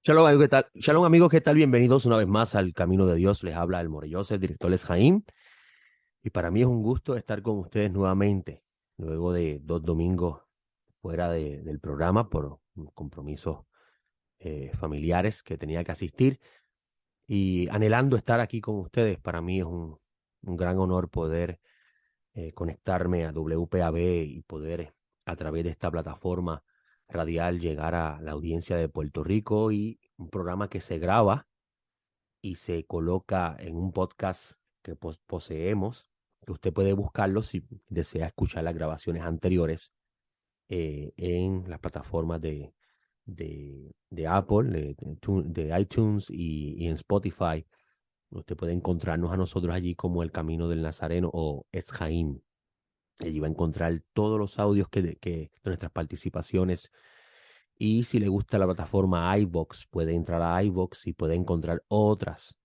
Shalom, amigo, ¿qué tal? Shalom, amigos, ¿qué tal? Bienvenidos una vez más al Camino de Dios. Les habla el Morelloso, el director Les Jaim. Y para mí es un gusto estar con ustedes nuevamente, luego de 2 domingos fuera del programa por compromisos familiares que tenía que asistir. Y anhelando estar aquí con ustedes, para mí es un gran honor poder conectarme a WPAB y poder, a través de esta plataforma radial, llegar a la audiencia de Puerto Rico y un programa que se graba y se coloca en un podcast que poseemos, que usted puede buscarlo si desea escuchar las grabaciones anteriores en las plataformas de Apple, de iTunes y en Spotify. Usted puede encontrarnos a nosotros allí como El Camino del Nazareno o Esjaim. Allí va a encontrar todos los audios de nuestras participaciones. Y si le gusta la plataforma iVoox, puede entrar a iVoox y puede encontrar otros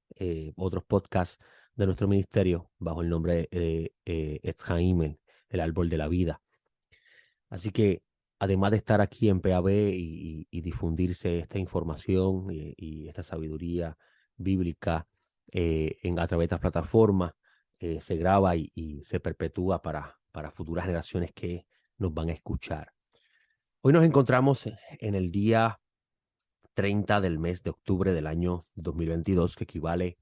podcasts de nuestro ministerio bajo el nombre de Etz Haim, el árbol de la vida. Así que, además de estar aquí en PAB y difundirse esta información y esta sabiduría bíblica a través de estas plataformas, se graba y se perpetúa para futuras generaciones que nos van a escuchar. Hoy nos encontramos en el día 30 del mes de octubre del año 2022, que equivale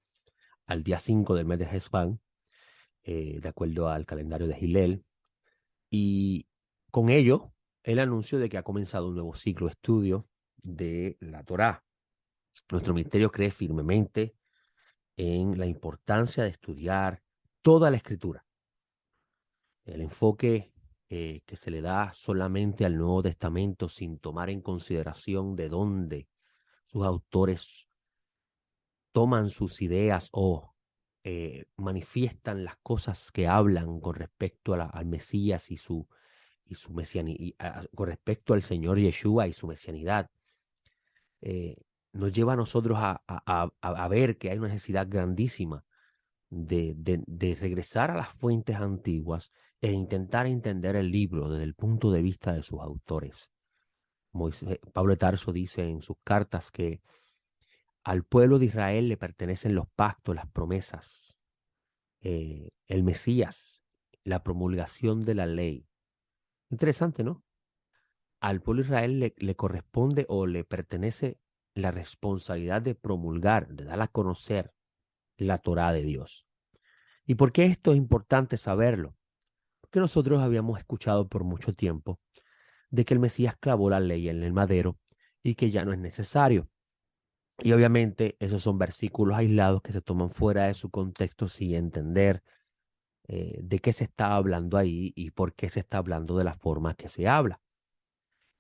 al día 5 del mes de Heshvan, de acuerdo al calendario de Hillel. Y con ello, el anuncio de que ha comenzado un nuevo ciclo de estudio de la Torá. Nuestro ministerio cree firmemente en la importancia de estudiar toda la escritura. El enfoque que se le da solamente al Nuevo Testamento sin tomar en consideración de dónde sus autores toman sus ideas o manifiestan las cosas que hablan con respecto al Mesías y su con respecto al Señor Yeshua y su mesianidad, eh, nos lleva a nosotros a ver que hay una necesidad grandísima de regresar a las fuentes antiguas e intentar entender el libro desde el punto de vista de sus autores. Pablo de Tarso dice en sus cartas que al pueblo de Israel le pertenecen los pactos, las promesas, el Mesías, la promulgación de la ley. Interesante, ¿no? Al pueblo de Israel le corresponde o le pertenece la responsabilidad de promulgar, de dar a conocer la Torá de Dios. ¿Y por qué esto es importante saberlo? Porque nosotros habíamos escuchado por mucho tiempo de que el Mesías clavó la ley en el madero y que ya no es necesario. Y obviamente esos son versículos aislados que se toman fuera de su contexto sin entender de qué se está hablando ahí y por qué se está hablando de la forma que se habla.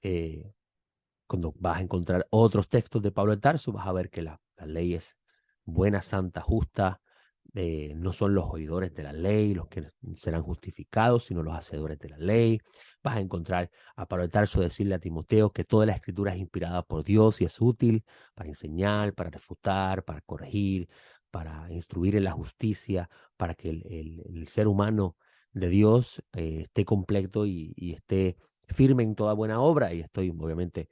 Eh, Cuando vas a encontrar otros textos de Pablo de Tarso, vas a ver que la ley es buena, santa, justa. No son los oidores de la ley los que serán justificados, sino los hacedores de la ley. Vas a encontrar a Pablo de Tarso decirle a Timoteo que toda la escritura es inspirada por Dios y es útil para enseñar, para refutar, para corregir, para instruir en la justicia, para que el ser humano de Dios esté completo y esté firme en toda buena obra. Y estoy obviamente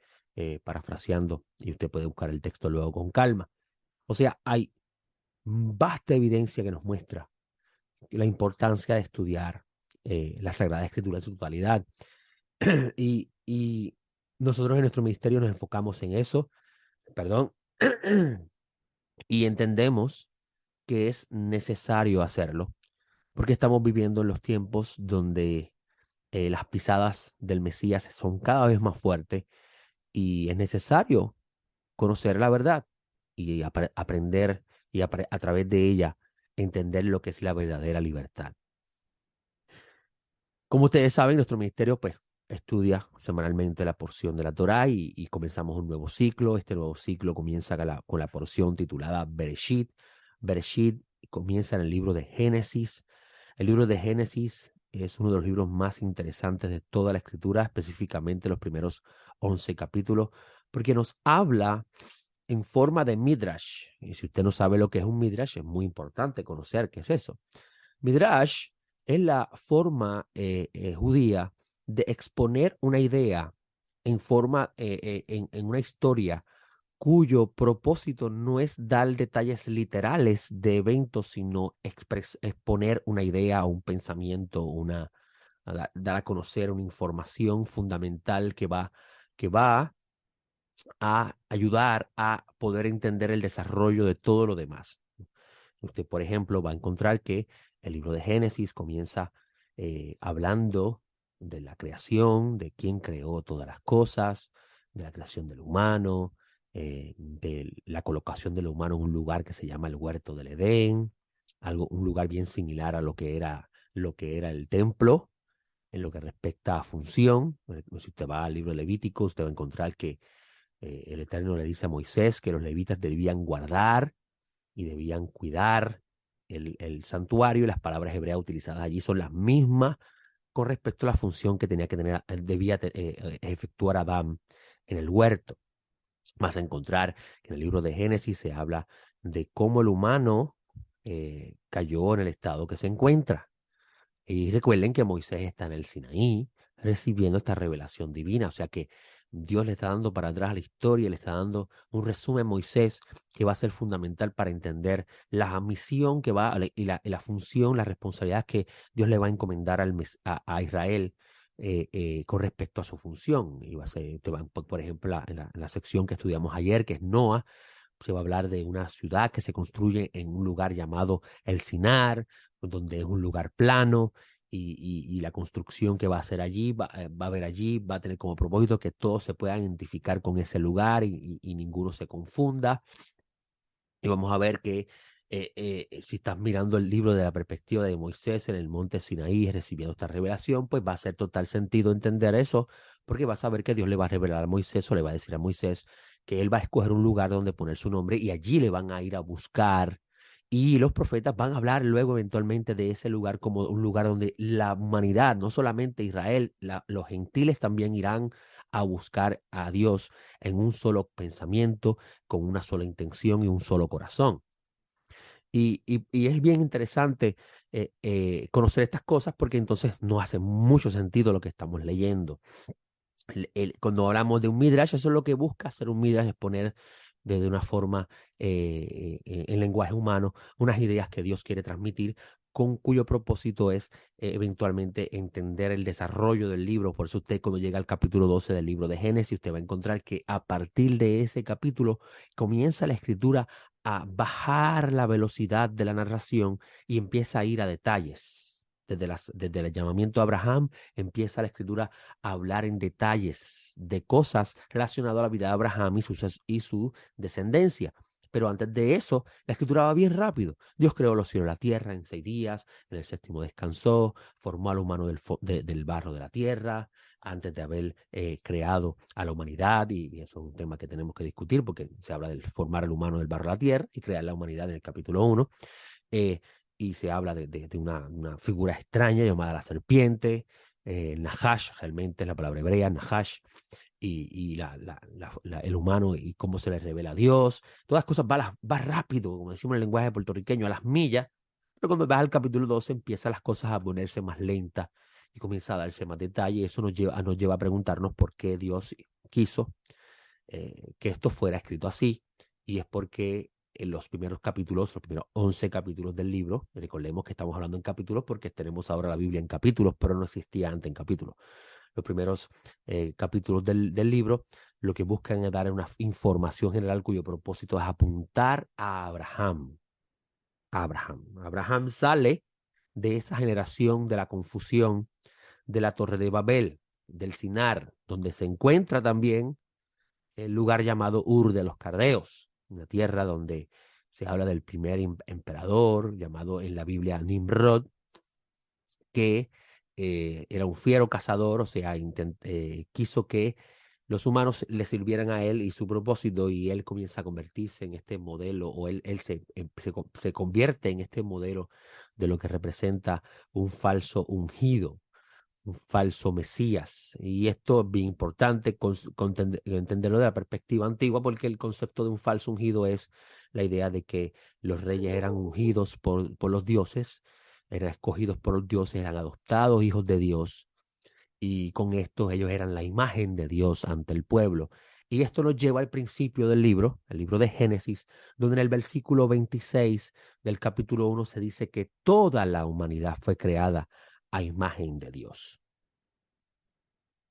parafraseando, y usted puede buscar el texto luego con calma. O sea, hay vasta evidencia que nos muestra la importancia de estudiar la Sagrada Escritura en su totalidad. Y nosotros en nuestro ministerio nos enfocamos en eso, perdón, y entendemos que es necesario hacerlo, porque estamos viviendo en los tiempos donde las pisadas del Mesías son cada vez más fuertes y es necesario conocer la verdad y aprender y a través de ella entender lo que es la verdadera libertad. Como ustedes saben, nuestro ministerio pues estudia semanalmente la porción de la Torá y comenzamos un nuevo ciclo. Este nuevo ciclo comienza con la porción titulada Bereshit. Bereshit comienza en el libro de Génesis. El libro de Génesis es uno de los libros más interesantes de toda la escritura, específicamente los primeros 11 capítulos, porque nos habla en forma de midrash. Y si usted no sabe lo que es un midrash, es muy importante conocer qué es eso. Midrash es la forma judía de exponer una idea en forma, en una historia cuyo propósito no es dar detalles literales de eventos, sino exponer una idea o un pensamiento, dar a conocer una información fundamental que va a ayudar a poder entender el desarrollo de todo lo demás. Usted, por ejemplo, va a encontrar que el libro de Génesis comienza hablando de la creación, de quién creó todas las cosas, de la creación del humano, de la colocación del humano en un lugar que se llama el huerto del Edén, un lugar bien similar a lo que era el templo en lo que respecta a función. Si usted va al libro de Levítico, usted va a encontrar que el Eterno le dice a Moisés que los levitas debían guardar y debían cuidar el santuario, y las palabras hebreas utilizadas allí son las mismas con respecto a la función que debía efectuar Adán en el huerto. Vas a encontrar que en el libro de Génesis se habla de cómo el humano cayó en el estado que se encuentra. Y recuerden que Moisés está en el Sinaí recibiendo esta revelación divina. O sea que Dios le está dando para atrás a la historia, le está dando un resumen a Moisés que va a ser fundamental para entender la misión que va y la función, la responsabilidad que Dios le va a encomendar a Israel con respecto a su función. Y va a ser, por ejemplo, en la sección que estudiamos ayer, que es Noa, se va a hablar de una ciudad que se construye en un lugar llamado el Sinar, donde es un lugar plano, y la construcción que va a hacer allí, va a haber allí, va a tener como propósito que todos se puedan identificar con ese lugar y ninguno se confunda. Y vamos a ver que si estás mirando el libro de la perspectiva de Moisés en el monte Sinaí recibiendo esta revelación, pues va a hacer total sentido entender eso, porque vas a ver que Dios le va a revelar a Moisés o le va a decir a Moisés que él va a escoger un lugar donde poner su nombre y allí le van a ir a buscar. Y los profetas van a hablar luego eventualmente de ese lugar como un lugar donde la humanidad, no solamente Israel, los gentiles también irán a buscar a Dios en un solo pensamiento, con una sola intención y un solo corazón. Y es bien interesante conocer estas cosas, porque entonces no hace mucho sentido lo que estamos leyendo. Cuando hablamos de un midrash, eso es lo que busca hacer un midrash, es poner de una forma en lenguaje humano unas ideas que Dios quiere transmitir, con cuyo propósito es eventualmente entender el desarrollo del libro. Por eso usted, cuando llega al capítulo 12 del libro de Génesis, usted va a encontrar que a partir de ese capítulo comienza la escritura a bajar la velocidad de la narración y empieza a ir a detalles. Desde el llamamiento a Abraham empieza la escritura a hablar en detalles de cosas relacionadas a la vida de Abraham y su descendencia. Pero antes de eso, la escritura va bien rápido. Dios creó los cielos y la tierra en 6 días, en el séptimo descansó, formó al humano del barro de la tierra, antes de haber creado a la humanidad, y eso es un tema que tenemos que discutir, porque se habla de formar al humano del barro de la tierra y crear la humanidad en el capítulo 1. Y se habla de una figura extraña llamada la serpiente, Nahash, realmente es la palabra hebrea, Nahash, y el humano y cómo se le revela a Dios. Todas las cosas va rápido, como decimos en el lenguaje puertorriqueño, a las millas, pero cuando vas al capítulo 12 empiezan las cosas a ponerse más lentas y comienza a darse más detalle. Y eso nos lleva a preguntarnos por qué Dios quiso que esto fuera escrito así, y es porque en los primeros capítulos, los primeros 11 capítulos del libro, recordemos que estamos hablando en capítulos porque tenemos ahora la Biblia en capítulos, pero no existía antes en capítulos. Los primeros capítulos del libro lo que buscan es dar una información general cuyo propósito es apuntar a Abraham. Abraham sale de esa generación de la confusión de la Torre de Babel, del Sinar, donde se encuentra también el lugar llamado Ur de los Cardeos, una tierra donde se habla del primer emperador llamado en la Biblia Nimrod, que era un fiero cazador. O sea, quiso que los humanos le sirvieran a él y su propósito, y él comienza a convertirse en este modelo, o él se convierte en este modelo de lo que representa un falso ungido, un falso Mesías. Y esto es bien importante entenderlo de la perspectiva antigua, porque el concepto de un falso ungido es la idea de que los reyes eran ungidos por los dioses, eran escogidos por los dioses, eran adoptados hijos de Dios, y con esto ellos eran la imagen de Dios ante el pueblo. Y esto nos lleva al principio del libro, el libro de Génesis, donde en el versículo 26 del capítulo 1 se dice que toda la humanidad fue creada a imagen de Dios.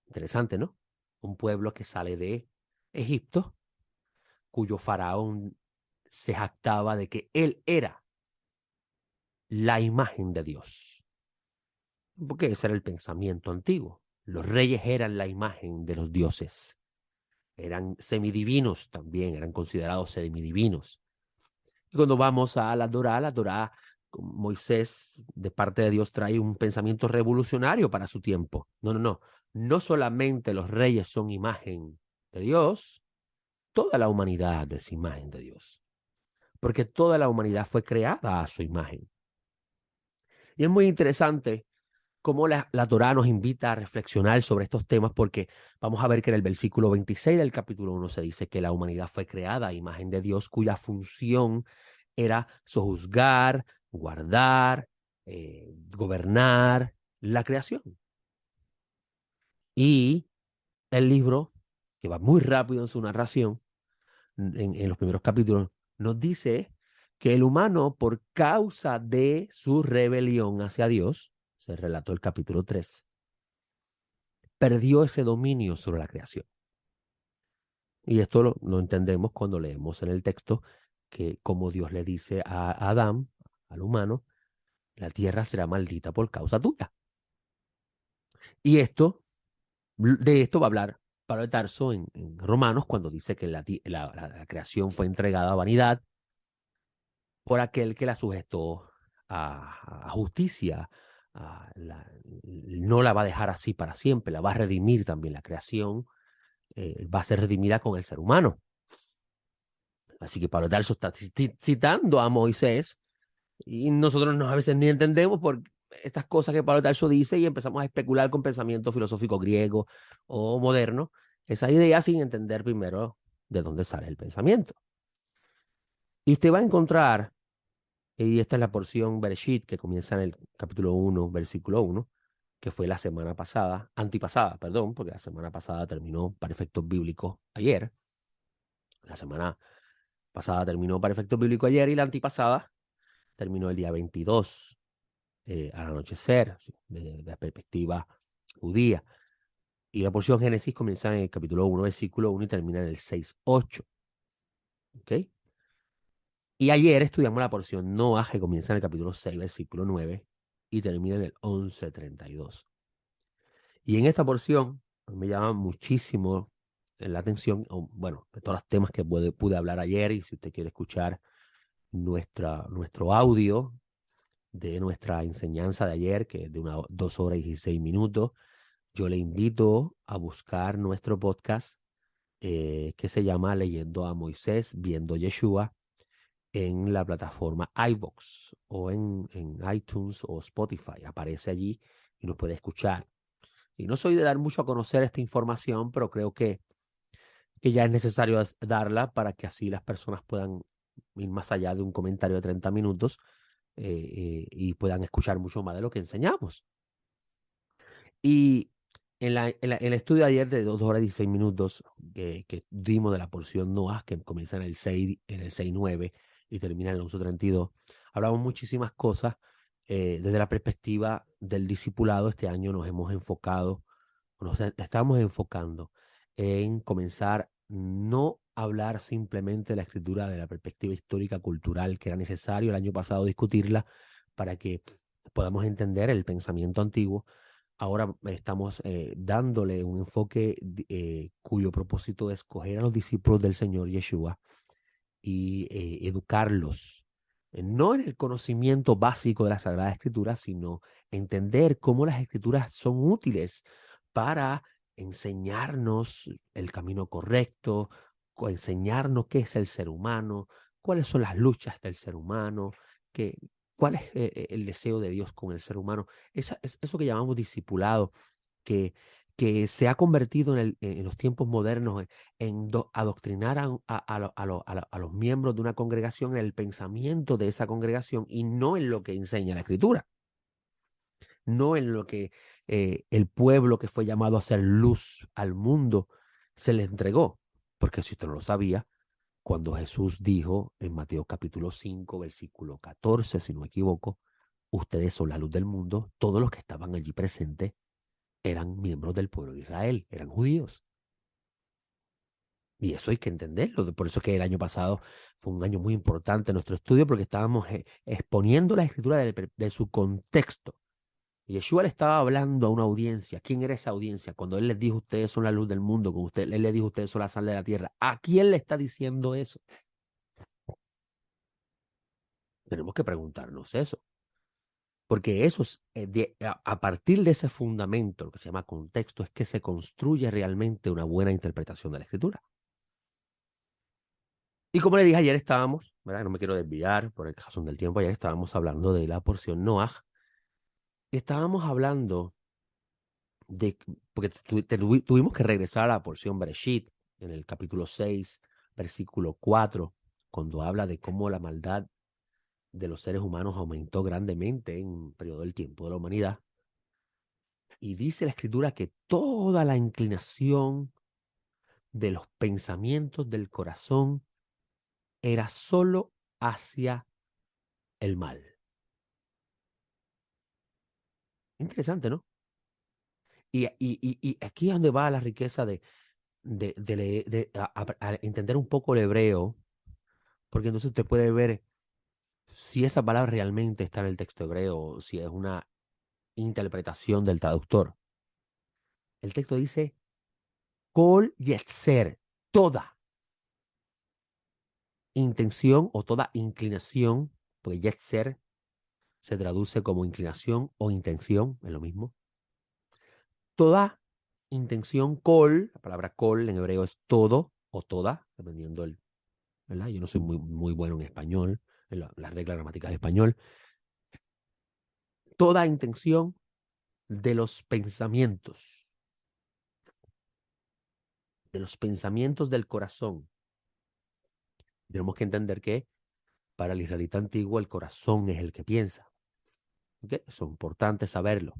Interesante, ¿no? Un pueblo que sale de Egipto, cuyo faraón se jactaba de que él era la imagen de Dios. Porque ese era el pensamiento antiguo. Los reyes eran la imagen de los dioses. Eran semidivinos también, eran considerados semidivinos. Y cuando vamos a la Torá, Moisés, de parte de Dios, trae un pensamiento revolucionario para su tiempo. No, no, no. No solamente los reyes son imagen de Dios, toda la humanidad es imagen de Dios. Porque toda la humanidad fue creada a su imagen. Y es muy interesante cómo la Torá nos invita a reflexionar sobre estos temas, porque vamos a ver que en el versículo 26 del capítulo 1 se dice que la humanidad fue creada a imagen de Dios, cuya función era sojuzgar, guardar, gobernar la creación. Y el libro, que va muy rápido en su narración, en los primeros capítulos, nos dice que el humano, por causa de su rebelión hacia Dios, se relató el capítulo 3, perdió ese dominio sobre la creación. Y esto lo entendemos cuando leemos en el texto que como Dios le dice a Adán, al humano, la tierra será maldita por causa tuya. Y de esto va a hablar Pablo de Tarso en Romanos cuando dice que la creación fue entregada a vanidad por aquel que la sujetó a justicia. No la va a dejar así para siempre, la va a redimir también la creación. Va a ser redimida con el ser humano. Así que Pablo de Tarso está citando a Moisés y nosotros a veces ni entendemos por estas cosas que Pablo de Tarso dice y empezamos a especular con pensamiento filosófico griego o moderno, esa idea sin entender primero de dónde sale el pensamiento. Y usted va a encontrar, y esta es la porción Bereshit que comienza en el capítulo 1, versículo 1, que fue la semana pasada, antipasada, perdón, porque la semana pasada terminó para efectos bíblicos ayer. La semana pasada terminó para efectos bíblicos ayer y la antipasada terminó el día 22 al anochecer, de la perspectiva judía. Y la porción Génesis comienza en el capítulo 1, versículo 1 y termina en el 6:8. ¿Ok? Y ayer estudiamos la porción Noah, que comienza en el capítulo 6, versículo 9 y termina en el 11:32. Y en esta porción me llama muchísimo la atención, bueno, de todos los temas que pude hablar ayer, y si usted quiere escuchar nuestro audio de nuestra enseñanza de ayer, que es de 2 horas y 16 minutos, yo le invito a buscar nuestro podcast que se llama Leyendo a Moisés, Viendo Yeshua, en la plataforma iVoox o en iTunes o Spotify. Aparece allí y nos puede escuchar. Y no soy de dar mucho a conocer esta información, pero creo que ya es necesario darla para que así las personas puedan ir más allá de un comentario de 30 minutos y puedan escuchar mucho más de lo que enseñamos. Y en el estudio de ayer de 2 horas y 16 minutos que dimos de la porción Noah, que comienza en el 6:9 y termina en el 11:32, hablamos muchísimas cosas desde la perspectiva del discipulado. Este año nos estamos enfocando en comenzar no hablar simplemente de la escritura de la perspectiva histórica cultural, que era necesario el año pasado discutirla para que podamos entender el pensamiento antiguo. Ahora estamos dándole un enfoque cuyo propósito es escoger a los discípulos del Señor Yeshua y educarlos, no en el conocimiento básico de la Sagrada Escritura, sino entender cómo las Escrituras son útiles para enseñarnos el camino correcto, enseñarnos qué es el ser humano, cuáles son las luchas del ser humano, cuál es el deseo de Dios con el ser humano. Eso que llamamos discipulado, que se ha convertido en los tiempos modernos adoctrinar a los miembros de una congregación en el pensamiento de esa congregación y no en lo que enseña la Escritura, no en lo que el pueblo que fue llamado a ser luz al mundo se le entregó. Porque si usted no lo sabía, cuando Jesús dijo en Mateo capítulo 5, versículo 14, si no me equivoco, ustedes son la luz del mundo, todos los que estaban allí presentes eran miembros del pueblo de Israel, eran judíos. Y eso hay que entenderlo. Por eso es que el año pasado fue un año muy importante en nuestro estudio, porque estábamos exponiendo la escritura de su contexto. Y Yeshua le estaba hablando a una audiencia. ¿Quién era esa audiencia? Cuando él les dijo, ustedes son la luz del mundo, cuando él les dijo, ustedes son la sal de la tierra. ¿A quién le está diciendo eso? Tenemos que preguntarnos eso. Porque eso es, a partir de ese fundamento, lo que se llama contexto, es que se construye realmente una buena interpretación de la escritura. Y como le dije, ayer estábamos, ¿verdad? No me quiero desviar por el razón del tiempo, ayer estábamos hablando de la porción Noaj, y estábamos hablando de, porque tuvimos que regresar a la porción Bereshit, en el capítulo 6, versículo 4, cuando habla de cómo la maldad de los seres humanos aumentó grandemente en un periodo del tiempo de la humanidad. Y dice la escritura que toda la inclinación de los pensamientos del corazón era solo hacia el mal. Interesante, ¿no? Y aquí es donde va la riqueza a entender un poco el hebreo, porque entonces usted puede ver si esa palabra realmente está en el texto hebreo o si es una interpretación del traductor. El texto dice, Kol Yetzer, toda intención o toda inclinación, porque Yetzer se traduce como inclinación o intención, es lo mismo. Toda intención, Kol, la palabra Kol en hebreo es todo o toda, dependiendo el, ¿verdad? Yo no soy muy bueno en español, en las reglas gramáticas de español. Toda intención de los pensamientos del corazón. Tenemos que entender que para el israelita antiguo el corazón es el que piensa. ¿Okay? Eso es importante saberlo.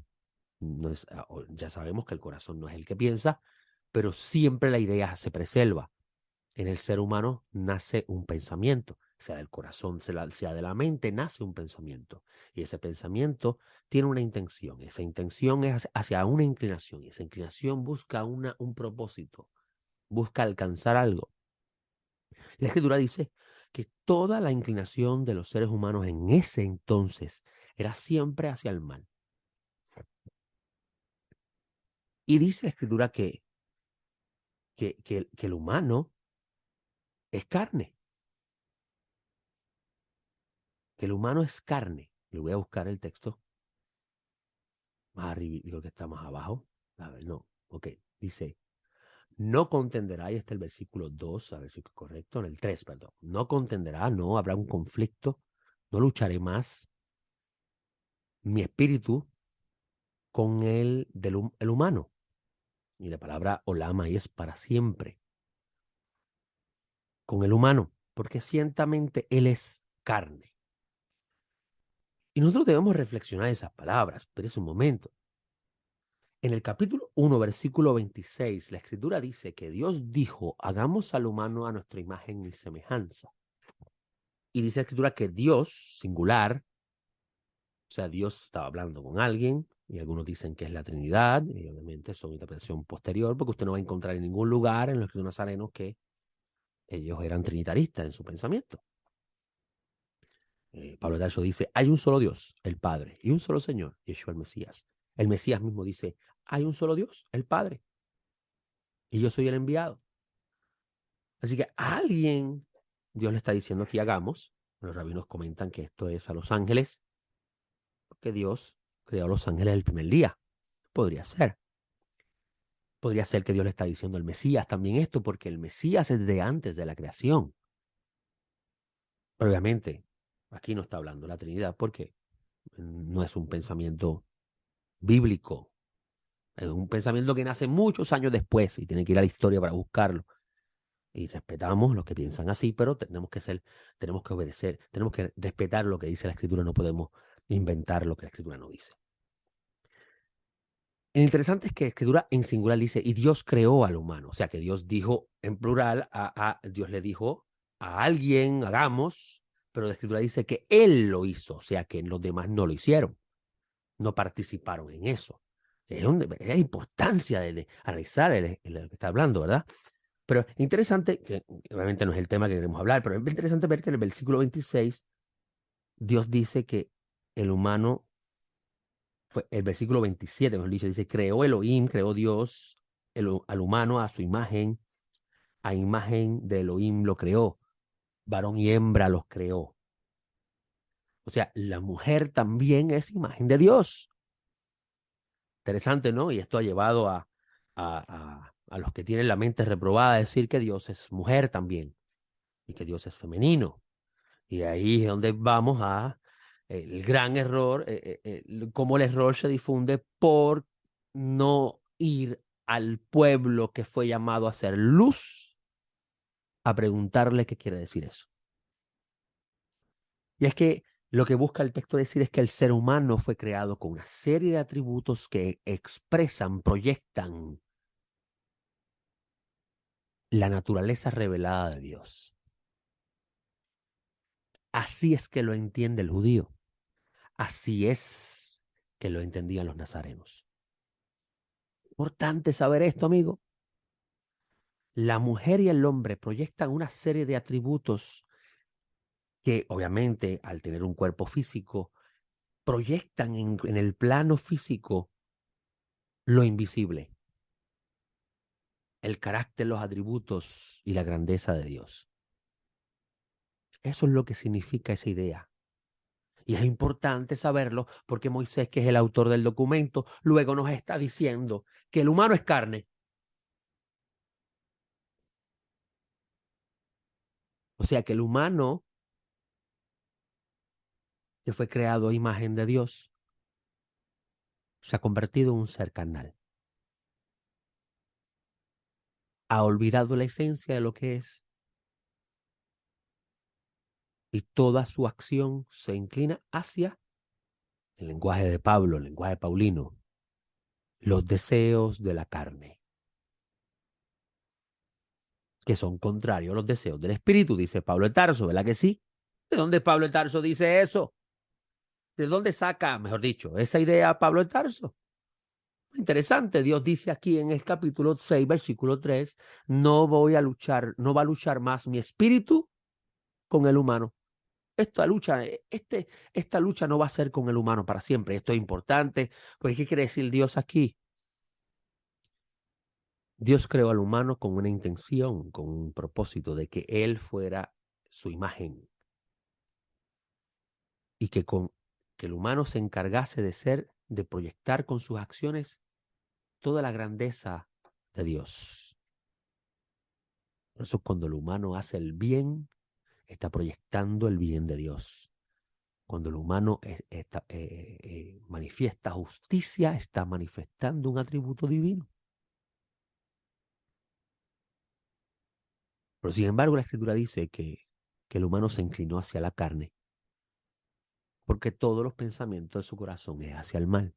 No es, ya sabemos que el corazón no es el que piensa, pero siempre la idea se preserva. En el ser humano nace un pensamiento, sea del corazón, sea de la mente, nace un pensamiento. Y ese pensamiento tiene una intención. Esa intención es hacia una inclinación. Y esa inclinación busca un propósito, busca alcanzar algo. La escritura dice que toda la inclinación de los seres humanos en ese entonces era siempre hacia el mal. Y dice la escritura que el humano es carne, que el humano es carne. Le voy a buscar el texto más arriba, creo que está más abajo. A ver, no, ok, dice, no contenderá, y este es el versículo 2, a ver si es correcto, en el 3, perdón, no contenderá, no habrá un conflicto, no lucharé más, mi espíritu con el humano. Y la palabra olama ahí es para siempre, con el humano, porque ciertamente él es carne. Y nosotros debemos reflexionar esas palabras, pero es un momento. En el capítulo 1, versículo 26, la escritura dice que Dios dijo, hagamos al humano a nuestra imagen y semejanza. Y dice la escritura que Dios, singular, o sea, Dios estaba hablando con alguien, y algunos dicen que es la Trinidad, y obviamente es una interpretación posterior, porque usted no va a encontrar en ningún lugar en los escritos nazarenos que ellos eran trinitaristas en su pensamiento. Pablo de Tarso dice, hay un solo Dios, el Padre, y un solo Señor, Yeshua el Mesías. El Mesías mismo dice, hay un solo Dios, el Padre, y yo soy el enviado. Así que a alguien Dios le está diciendo que hagamos. Los rabinos comentan que esto es a los ángeles, porque Dios creó a los ángeles el primer día. Podría ser. Podría ser que Dios le está diciendo al Mesías también esto, porque el Mesías es de antes de la creación. Pero obviamente, aquí no está hablando la Trinidad, porque no es un pensamiento bíblico. Es un pensamiento que nace muchos años después y tiene que ir a la historia para buscarlo. Y respetamos los que piensan así, pero tenemos que obedecer, tenemos que respetar lo que dice la Escritura, no podemos inventar lo que la Escritura no dice. Lo interesante es que la escritura en singular dice, y Dios creó al humano. O sea, que Dios dijo en plural, Dios le dijo a alguien, hagamos, pero la escritura dice que Él lo hizo. O sea, que los demás no lo hicieron, no participaron en eso. Es la importancia de analizar lo que está hablando, ¿verdad? Pero es interesante, que obviamente no es el tema que queremos hablar, pero es interesante ver que en el versículo 26 Dios dice que el humano, el versículo 27, mejor dicho, dice, creó Elohim, creó Dios al humano a su imagen, a imagen de Elohim lo creó, varón y hembra los creó. O sea, la mujer también es imagen de Dios. Interesante, ¿no? Y esto ha llevado a los que tienen la mente reprobada a decir que Dios es mujer también y que Dios es femenino. Y ahí es donde vamos a el gran error, cómo el error se difunde por no ir al pueblo que fue llamado a ser luz a preguntarle qué quiere decir eso. Y es que lo que busca el texto decir es que el ser humano fue creado con una serie de atributos que expresan, proyectan la naturaleza revelada de Dios. Así es que lo entiende el judío. Así es que lo entendían los nazarenos. Importante saber esto, amigo. La mujer y el hombre proyectan una serie de atributos que, obviamente, al tener un cuerpo físico, proyectan en el plano físico lo invisible, el carácter, los atributos y la grandeza de Dios. Eso es lo que significa esa idea. Y es importante saberlo porque Moisés, que es el autor del documento, luego nos está diciendo que el humano es carne. O sea que el humano que fue creado a imagen de Dios se ha convertido en un ser carnal. Ha olvidado la esencia de lo que es y toda su acción se inclina hacia el lenguaje de Pablo, el lenguaje paulino, los deseos de la carne, que son contrarios a los deseos del espíritu, dice Pablo de Tarso, ¿verdad que sí? ¿De dónde Pablo de Tarso dice eso? ¿De dónde saca, mejor dicho, esa idea Pablo de Tarso? Interesante, Dios dice aquí en el capítulo 6, versículo 3, no voy a luchar, no va a luchar más mi espíritu con el humano. Esta lucha no va a ser con el humano para siempre. Esto es importante. Pues, ¿qué quiere decir Dios aquí? Dios creó al humano con una intención, con un propósito de que él fuera su imagen y que el humano se encargase de proyectar con sus acciones toda la grandeza de Dios. Por eso cuando el humano hace el bien, está proyectando el bien de Dios. Cuando el humano manifiesta justicia, está manifestando un atributo divino. Pero sin embargo, la Escritura dice que el humano se inclinó hacia la carne, porque todos los pensamientos de su corazón es hacia el mal.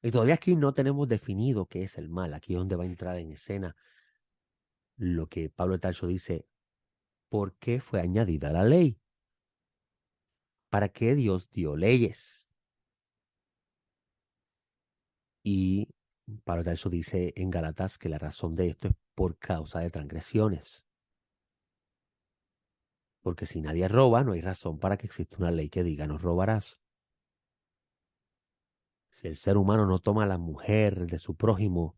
Y todavía aquí no tenemos definido qué es el mal. Aquí es donde va a entrar en escena lo que Pablo de Tarso dice, ¿por qué fue añadida la ley? ¿Para qué Dios dio leyes? Y Pablo de Tarso dice en Gálatas que la razón de esto es por causa de transgresiones. Porque si nadie roba, no hay razón para que exista una ley que diga no robarás. Si el ser humano no toma a la mujer de su prójimo,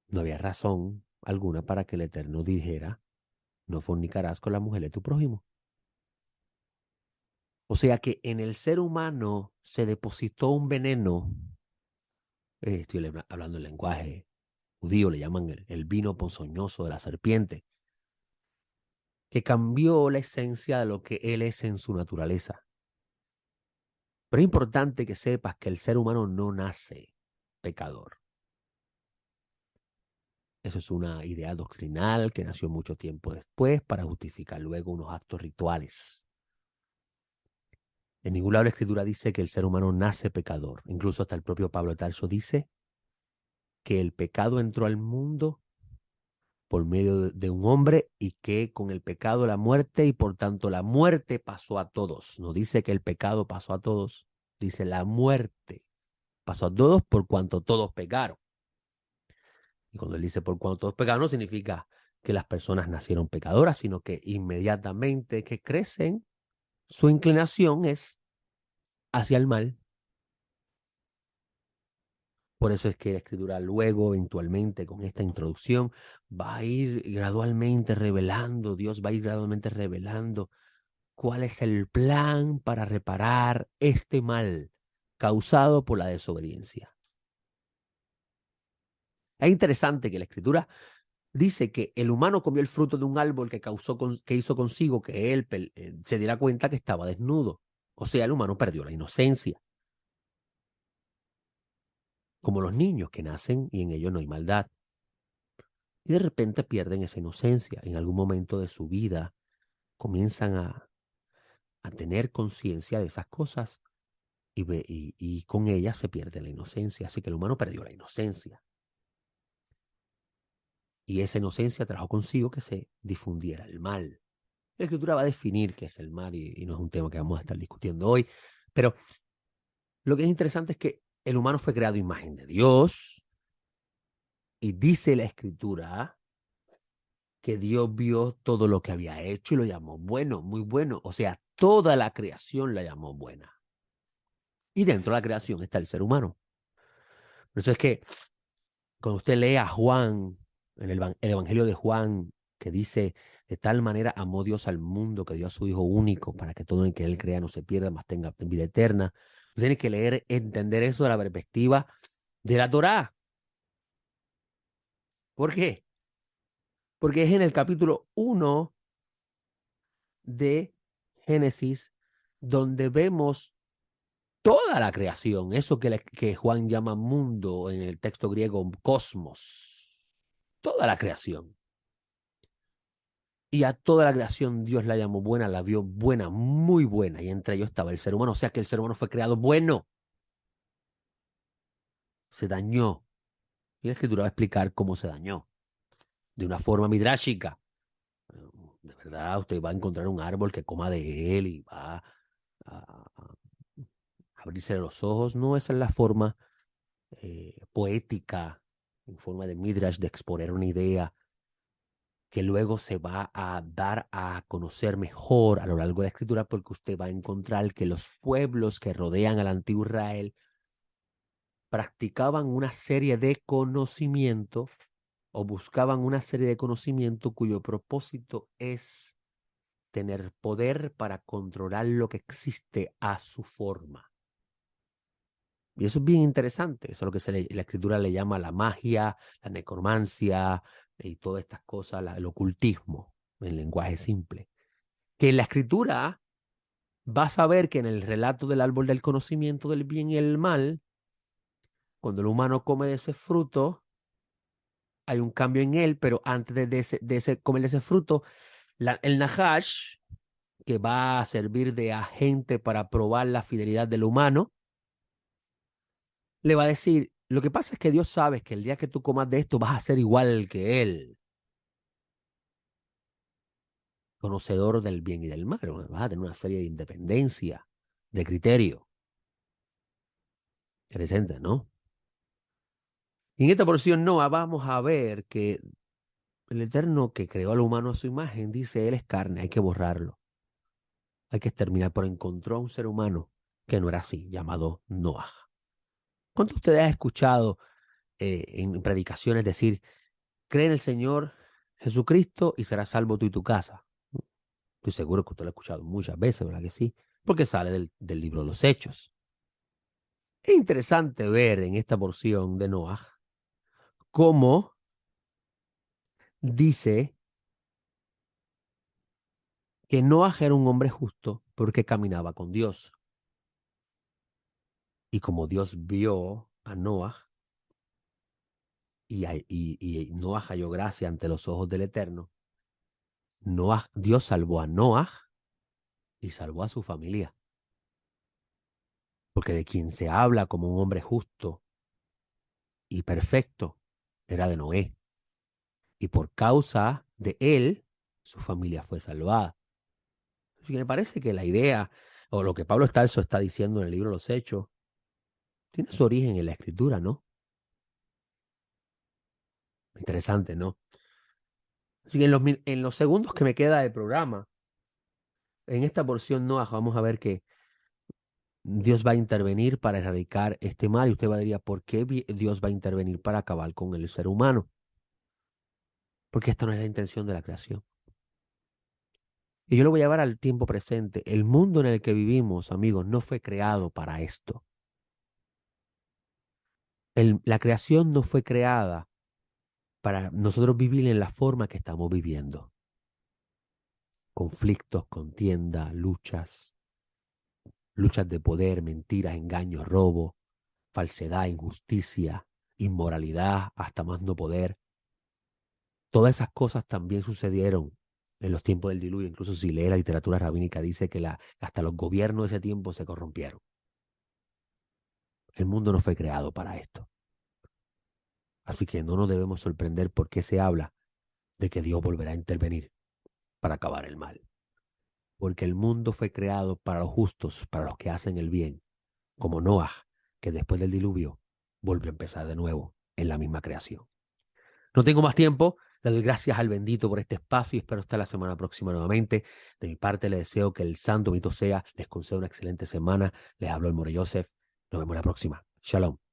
no había razón alguna para que el Eterno dijera no fornicarás con la mujer de tu prójimo. O sea que en el ser humano se depositó un veneno, estoy hablando el lenguaje judío, le llaman el vino ponzoñoso de la serpiente, que cambió la esencia de lo que él es en su naturaleza. Pero es importante que sepas que el ser humano no nace pecador. Eso es una idea doctrinal que nació mucho tiempo después para justificar luego unos actos rituales. En ningún lado de la Escritura dice que el ser humano nace pecador. Incluso hasta el propio Pablo de Tarso dice que el pecado entró al mundo por medio de un hombre y que con el pecado la muerte y por tanto la muerte pasó a todos. No dice que el pecado pasó a todos, dice la muerte pasó a todos por cuanto todos pecaron. Y cuando él dice por cuanto todos pecaron no significa que las personas nacieron pecadoras, sino que inmediatamente que crecen, su inclinación es hacia el mal. Por eso es que la Escritura luego, eventualmente, con esta introducción, va a ir gradualmente revelando, Dios va a ir gradualmente revelando cuál es el plan para reparar este mal causado por la desobediencia. Es interesante que la Escritura dice que el humano comió el fruto de un árbol que hizo consigo que él se diera cuenta que estaba desnudo. O sea, el humano perdió la inocencia, como los niños que nacen y en ellos no hay maldad. Y de repente pierden esa inocencia. En algún momento de su vida comienzan a tener conciencia de esas cosas y con ellas se pierde la inocencia. Así que el humano perdió la inocencia. Y esa inocencia trajo consigo que se difundiera el mal. La Escritura va a definir qué es el mal y no es un tema que vamos a estar discutiendo hoy. Pero lo que es interesante es que el humano fue creado a imagen de Dios y dice la Escritura que Dios vio todo lo que había hecho y lo llamó bueno, muy bueno. O sea, toda la creación la llamó buena. Y dentro de la creación está el ser humano. Por eso es que cuando usted lee a Juan, en el Evangelio de Juan, que dice, de tal manera amó Dios al mundo que dio a su Hijo único para que todo el que él crea no se pierda, mas tenga vida eterna. Usted tiene que leer, entender eso de la perspectiva de la Torá. ¿Por qué? Porque es en el capítulo 1 de Génesis donde vemos toda la creación, eso que Juan llama mundo en el texto griego, cosmos, toda la creación. Y a toda la creación Dios la llamó buena, la vio buena, muy buena, y entre ellos estaba el ser humano, o sea que el ser humano fue creado bueno, se dañó. Y la Escritura va a explicar cómo se dañó, de una forma midráshica. De verdad, usted va a encontrar un árbol que coma de él y va a abrirse los ojos. No, esa es la forma poética, en forma de midrash, de exponer una idea que luego se va a dar a conocer mejor a lo largo de la escritura, porque usted va a encontrar que los pueblos que rodean al antiguo Israel practicaban una serie de conocimientos o buscaban una serie de conocimientos cuyo propósito es tener poder para controlar lo que existe a su forma. Y eso es bien interesante, eso es lo que la escritura le llama la magia, la necromancia y todas estas cosas, el ocultismo, en lenguaje simple. Que en la escritura vas a ver que en el relato del árbol del conocimiento del bien y el mal, cuando el humano come de ese fruto, hay un cambio en él, pero antes de comer ese fruto, el Nahash, que va a servir de agente para probar la fidelidad del humano, le va a decir, lo que pasa es que Dios sabe que el día que tú comas de esto vas a ser igual que Él, conocedor del bien y del mal. Vas a tener una serie de independencia, de criterio. Interesante, ¿no? Y en esta porción no vamos a ver que el Eterno que creó al humano a su imagen dice, Él es carne, hay que borrarlo, hay que exterminar, pero encontró a un ser humano que no era así, llamado Noah. ¿Cuántos de ustedes han escuchado en predicaciones decir, cree en el Señor Jesucristo y serás salvo tú y tu casa? Estoy seguro que usted lo ha escuchado muchas veces, ¿verdad que sí? Porque sale del libro de los Hechos. Es interesante ver en esta porción de Noah cómo dice que Noah era un hombre justo porque caminaba con Dios. Y como Dios vio a Noah y Noah halló gracia ante los ojos del Eterno, Dios salvó a Noah y salvó a su familia. porque de quien se habla como un hombre justo y perfecto era de Noé. Y por causa de él, su familia fue salvada. Así que me parece que la idea, o lo que Pablo Tarso está diciendo en el libro Los Hechos, tiene su origen en la Escritura, ¿no? Interesante, ¿no? Así que en los segundos que me queda del programa, en esta porción no vamos a ver que Dios va a intervenir para erradicar este mal. Y usted va a decir, ¿por qué Dios va a intervenir para acabar con el ser humano? Porque esta no es la intención de la creación. Y yo lo voy a llevar al tiempo presente. El mundo en el que vivimos, amigos, no fue creado para esto. La creación no fue creada para nosotros vivir en la forma que estamos viviendo. Conflictos, contiendas, luchas de poder, mentiras, engaños, robo, falsedad, injusticia, inmoralidad, hasta más no poder. Todas esas cosas también sucedieron en los tiempos del diluvio. Incluso si lee la literatura rabínica dice que hasta los gobiernos de ese tiempo se corrompieron. El mundo no fue creado para esto. Así que no nos debemos sorprender porque se habla de que Dios volverá a intervenir para acabar el mal. Porque el mundo fue creado para los justos, para los que hacen el bien, como Noah, que después del diluvio volvió a empezar de nuevo en la misma creación. No tengo más tiempo. Le doy gracias al bendito por este espacio y espero estar la semana próxima nuevamente. De mi parte, le deseo que el santo bendito sea, les conceda una excelente semana. Les hablo el More Joseph. Nos vemos la próxima. Shalom.